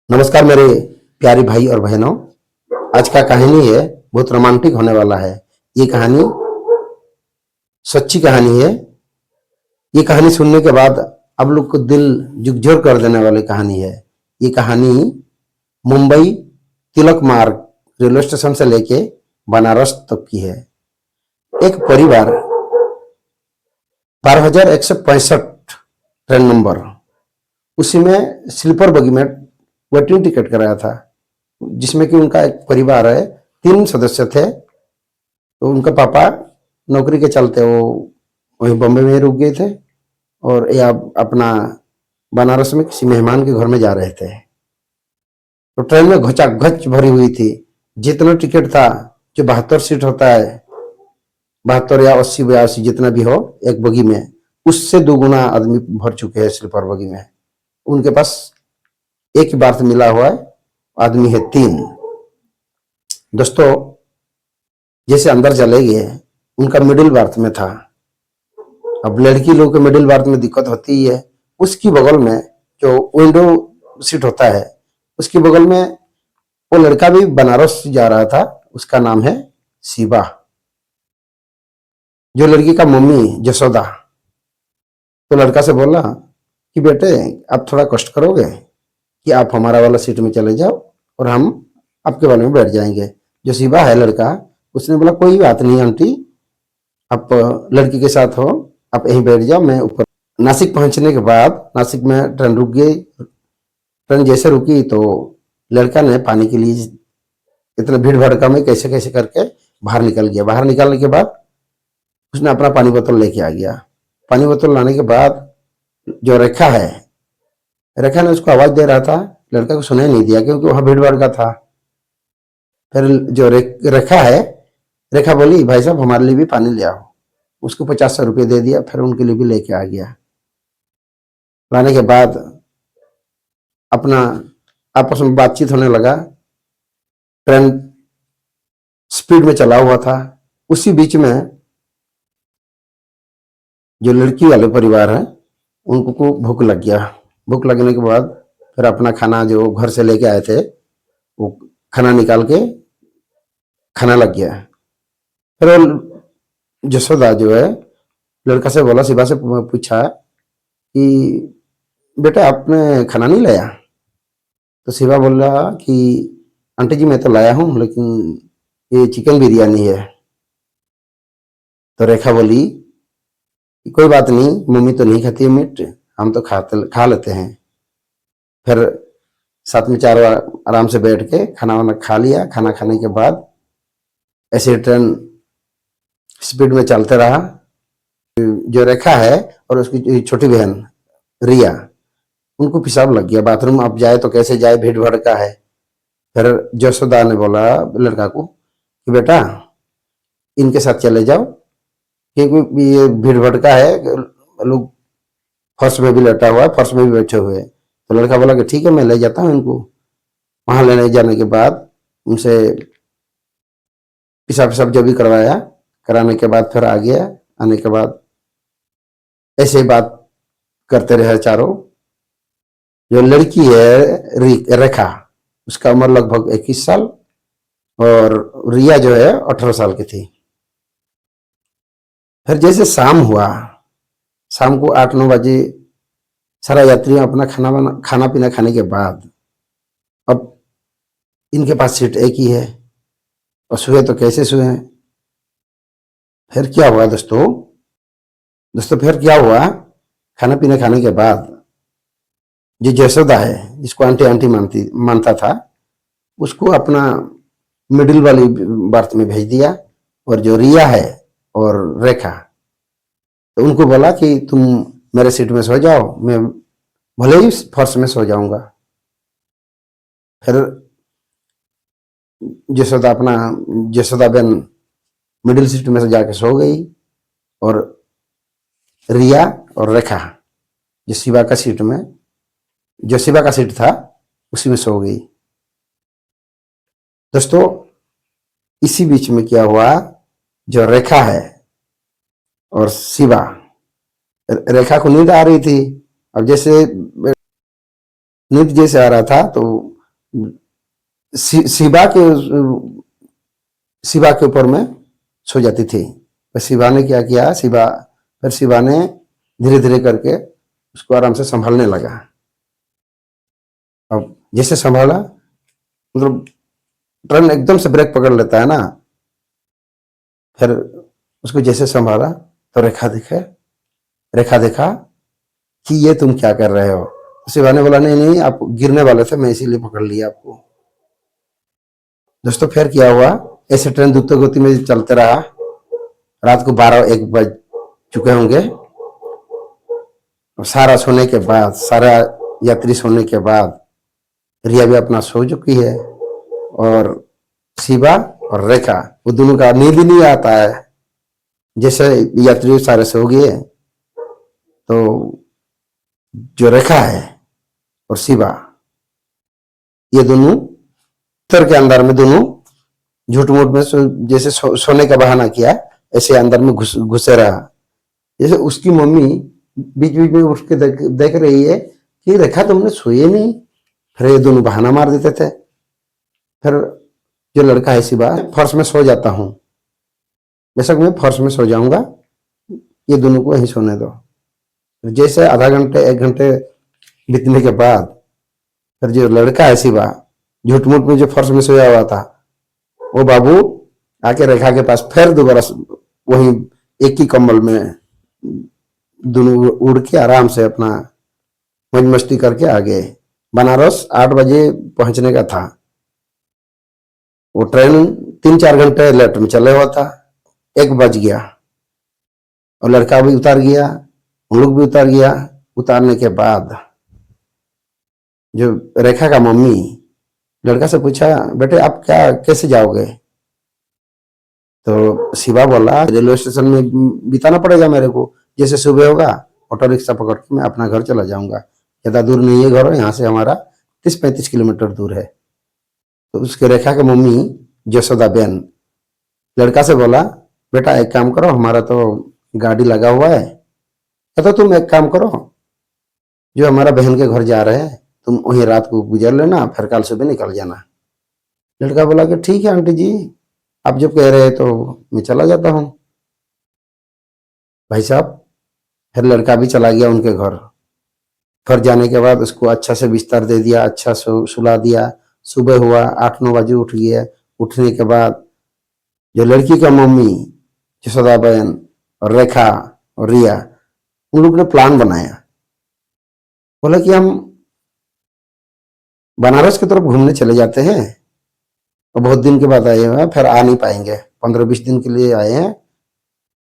नमस्कार मेरे प्यारे भाई और बहनों। आज का कहानी है बहुत रोमांटिक होने वाला है। ये कहानी सच्ची कहानी है। ये कहानी सुनने के बाद आप लोग को दिल झकझोर कर देने वाली कहानी है। ये कहानी मुंबई तिलक मार्ग रेलवे स्टेशन से लेके बनारस तक की है। एक परिवार 12,165 ट्रेन नंबर, उसी में स्लीपर बगी में वेटिंग टिकट कराया था, जिसमें कि उनका एक परिवार है, 3 सदस्य थे। तो उनका पापा नौकरी के चलते वो वहीं बॉम्बे में रुक गए थे और ये अपना बनारस में किसी मेहमान के घर में जा रहे थे। तो ट्रेन में घचाघच भरी हुई थी। जितना टिकट था, जो 72 सीट होता है, 72 या 80 82 जितना भी हो एक बगी में, उससे 2 गुना आदमी भर चुके हैं स्लीपर बगी में। उनके पास एक ही बार मिला हुआ है, आदमी है 3। दोस्तों, जैसे अंदर चले गए, उनका मिडिल बर्थ में था। अब लड़की लोग के मिडिल बर्थ में दिक्कत होती ही है। उसकी बगल में जो विंडो सीट होता है, उसकी बगल में वो लड़का भी बनारस जा रहा था। उसका नाम है शिवा। जो लड़की का मम्मी जसोदा, तो लड़का से बोला कि बेटे आप थोड़ा कष्ट करोगे कि आप हमारा वाला सीट में चले जाओ और हम आपके वाले में बैठ जाएंगे। जो शिवा है लड़का, उसने बोला कोई बात नहीं आंटी, आप लड़की के साथ हो, आप यहीं बैठ जाओ, मैं ऊपर। नासिक पहुंचने के बाद नासिक में ट्रेन रुक गई। ट्रेन जैसे रुकी तो लड़का ने पानी के लिए इतना भीड़ भड़का में कैसे कैसे करके बाहर निकल गया। बाहर निकलने के बाद उसने अपना पानी बोतल लेके आ गया। पानी बोतल लाने के बाद जो रेखा है, रेखा ने उसको आवाज दे रहा था, लड़का को सुनाई नहीं दिया क्योंकि वहां भीड़ भड़का था। फिर जो रेखा है, रेखा बोली भाई साहब हमारे लिए भी पानी ले आओ। उसको 50 रुपये दे दिया। फिर उनके लिए भी लेके आ गया। लाने के बाद अपना आपस में बातचीत होने लगा। ट्रेन स्पीड में चला हुआ था। उसी बीच में जो लड़की वाले परिवार है, उनको को भूख लग गया। भूख लगने के बाद फिर अपना खाना जो घर से लेके आए थे, वो खाना निकाल के खाना लग गया। फिर वो जसोदा जो है लड़का से बोला, शिवा से पूछा कि बेटा आपने खाना नहीं लाया? तो शिवा बोला कि आंटी जी मैं तो लाया हूं, लेकिन ये चिकन बिरयानी है। तो रेखा बोली कि कोई बात नहीं, मम्मी तो नहीं खाती है मीट, हम तो खा लेते हैं। फिर साथ में चारों आराम से बैठ के खाना वाना खा लिया। खाना खाने के बाद ऐसे ट्रेन स्पीड में चलते रहा। जो रेखा है और उसकी छोटी बहन रिया, उनको पेशाब लग गया। बाथरूम अब जाए तो कैसे जाए, भीड़ भड़का है। फिर जसोदा ने बोला लड़का को कि बेटा इनके साथ चले जाओ, क्योंकि ये भीड़ भड़का है, लोग फर्श में भी लेटा हुआ है, फर्श में भी बैठे हुए हैं। तो लड़का बोला कि ठीक है मैं ले जाता हूँ इनको। वहां लेने जाने के बाद उनसे पेशाब पेशाब जो भी करवाया, कराने के बाद फिर आ गया। आने के बाद ऐसे ही बात करते रहे चारों। जो लड़की है रेखा, उसका उम्र लगभग 21 साल और रिया जो है 18 साल की थी। फिर जैसे शाम हुआ, शाम को 8 9 बजे सारा यात्रियों अपना खाना पीना खाने के बाद अब इनके पास सीट एक ही है और सोए तो कैसे सोए। फिर क्या हुआ दोस्तों? फिर क्या हुआ, खाना पीना खाने के बाद जो जसोदा है, जिसको आंटी आंटी मानता था, उसको अपना मिडिल वाली बर्थ में भेज दिया। और जो रिया है और रेखा, तो उनको बोला कि तुम मेरे सीट में सो जाओ, मैं भले ही फर्श में सो जाऊंगा। फिर जसोदा बहन मिडिल सीट में से जाके सो गई और रिया और रेखा जो शिवा का सीट में, जो शिवा का सीट था, उसी में सो गई। दोस्तों, इसी बीच में क्या हुआ, जो रेखा है और शिवा, रेखा को नींद आ रही थी। अब जैसे नींद जैसे आ रहा था तो शिवा के ऊपर में सो जाती थी। तो शिवा ने क्या किया, फिर शिवा ने धीरे धीरे करके उसको आराम से संभालने लगा। अब जैसे संभाला, मतलब ट्रेन एकदम से ब्रेक पकड़ लेता है ना, फिर उसको जैसे संभाला तो रेखा देखा कि ये तुम क्या कर रहे हो। शिवा ने बोला, नहीं नहीं, आप गिरने वाले थे, मैं इसीलिए पकड़ लिया आपको। दोस्तों फिर क्या हुआ, ऐसे ट्रेन द्रुत गति में चलते रहा। रात को 12-1 बज चुके होंगे। सारा सोने के बाद, सारा यात्री सोने के बाद रिया भी अपना सो चुकी है, और शिवा और रेखा, वो दोनों का नींद ही नहीं आता है। जैसे यात्री सारे सो गए, तो जो रेखा है और शिवा, ये दोनों के अंदर में दोनों झूठ मूठ में जैसे सोने का बहाना किया, ऐसे अंदर में घुसे रहा। जैसे उसकी मम्मी बीच बीच में उठ के देख रही है कि रेखा तुमने सोए नहीं। फिर ये दोनों बहाना मार देते थे। फिर जो लड़का है शिवा, फर्श में सो जाता हूँ, बेशक मैं फर्श में सो जाऊंगा, ये दोनों को यहीं सोने दो। जैसे आधा घंटे 1 घंटे बीतने के बाद फिर जो लड़का है शिवा, झूठ मूठ में जो फर्श में सोया हुआ था, वो बाबू आके रेखा के पास फिर दोबारा वही एक ही कंबल में दोनों उड़ के आराम से अपना मौज मस्ती करके आ गए। बनारस 8 बजे पहुंचने का था। वो ट्रेन 3-4 घंटे लेट में चले हुआ था। 1 बज गया और लड़का भी उतार गया, उन लोग भी उतार गया। उतारने के बाद जो रेखा का मम्मी लड़का से पूछा, बेटे आप क्या कैसे जाओगे? तो शिवा बोला, रेलवे स्टेशन में बिताना पड़ेगा मेरे को, जैसे सुबह होगा ऑटो रिक्शा पकड़ के मैं अपना घर चला जाऊंगा। ज्यादा दूर नहीं है घर, यहाँ से हमारा 30-35 किलोमीटर दूर है। तो उसके रेखा के मम्मी जसोदा बेन लड़का से बोला, बेटा एक काम करो, हमारा तो गाड़ी लगा हुआ है, तो तुम एक काम करो, जो हमारा बहन के घर जा रहे हैं तुम वहीं रात को गुजर लेना, फिर कल सुबह निकल जाना। लड़का बोला कि ठीक है आंटी जी, आप जब कह रहे हैं तो मैं चला जाता हूँ। भाई साहब, फिर लड़का भी चला गया उनके घर। घर जाने के बाद उसको अच्छा से बिस्तर दे दिया, अच्छा सुला दिया। सुबह हुआ 8-9 बजे उठ गया। उठने के बाद जो लड़की का मम्मी जसोदा बहन और रेखा और रिया, उन लोग ने प्लान बनाया। बोला कि हम बनारस की तरफ घूमने चले जाते हैं, और बहुत दिन के बाद आए हैं, फिर आ नहीं पाएंगे, 15-20 दिन के लिए आए हैं,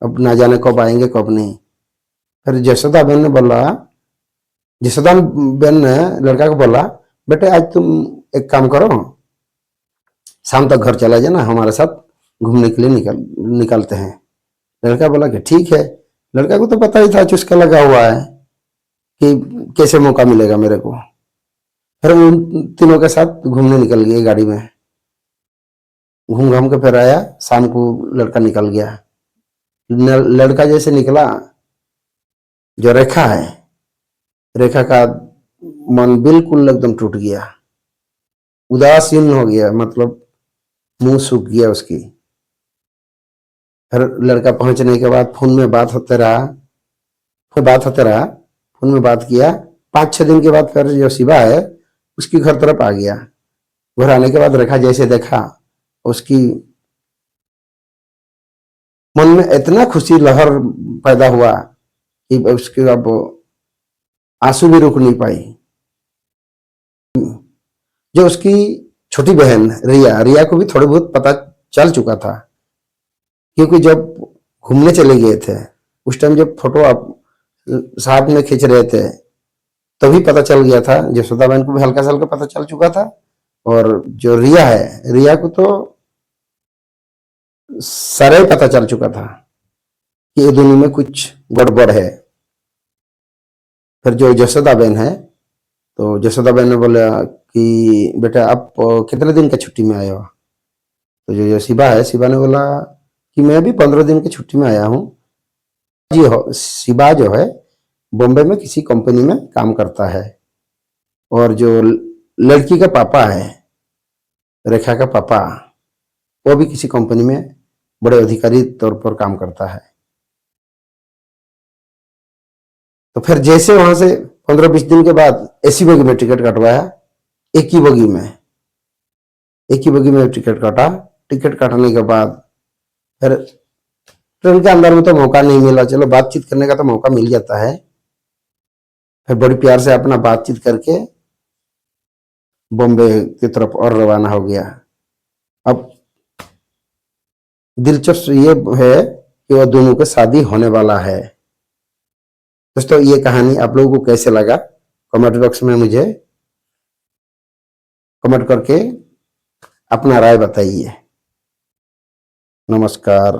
अब ना जाने कब आएंगे कब नहीं। फिर जसोदा बहन ने लड़का को बोला, बेटे आज तुम एक काम करो, शाम तक घर चला जाना, हमारे साथ घूमने के लिए निकलते हैं। लड़का बोला कि ठीक है। लड़का को तो पता ही था, चुस्का लगा हुआ है कि कैसे मौका मिलेगा मेरे को। फिर उन तीनों के साथ घूमने निकल गए गाड़ी में। घूम घाम के फिर आया, शाम को लड़का निकल गया। लड़का जैसे निकला, जो रेखा है, रेखा का मन बिल्कुल एकदम टूट गया, उदासीन हो गया, मतलब मुंह सूख गया उसकी। फिर लड़का पहुंचने के बाद फोन में बात होते रहा, फोन में बात किया। 5-6 दिन के बाद फिर जो शिवा है उसकी घर तरफ आ गया। घर आने के बाद रेखा जैसे देखा, उसकी मन में इतना खुशी लहर पैदा हुआ कि उसके अब आंसू भी रुक नहीं पाई। जो उसकी छोटी बहन रिया को भी थोड़ा बहुत पता चल चुका था, क्योंकि जब घूमने चले गए थे उस टाइम जब फोटो आप साथ में खींच रहे थे, तभी पता चल गया था। जसोदा बहन को भी हल्का सा हल्का पता चल चुका था, और जो रिया है, रिया को तो सारे पता चल चुका था कि ये दोनों में कुछ गड़बड़ है। फिर जो जसोदा बहन है, तो जसोदा बहन ने बोला कि बेटा आप कितने दिन का छुट्टी में आए हो? तो जो शिवा है, शिवा ने बोला कि मैं भी 15 दिन की छुट्टी में आया हूँ। शिवा जो है बॉम्बे में किसी कंपनी में काम करता है, और जो लड़की का पापा है रेखा का पापा, वो भी किसी कंपनी में बड़े अधिकारी तौर पर काम करता है। तो फिर जैसे वहां से 15-20 दिन के बाद एसी बोगी में टिकट कटवाया, एक ही बोगी में, एक ही बोगी में टिकट काटा। टिकट काटने के बाद फिर ट्रेन के अंदर में तो मौका नहीं मिला, चलो बातचीत करने का तो मौका मिल जाता है। फिर बड़ी प्यार से अपना बातचीत करके बॉम्बे की तरफ और रवाना हो गया। अब दिलचस्प ये है कि वह दोनों की शादी होने वाला है। दोस्तों, ये कहानी आप लोगों को कैसे लगा, कमेंट बॉक्स में मुझे कमेंट करके अपना राय बताइए। नमस्कार।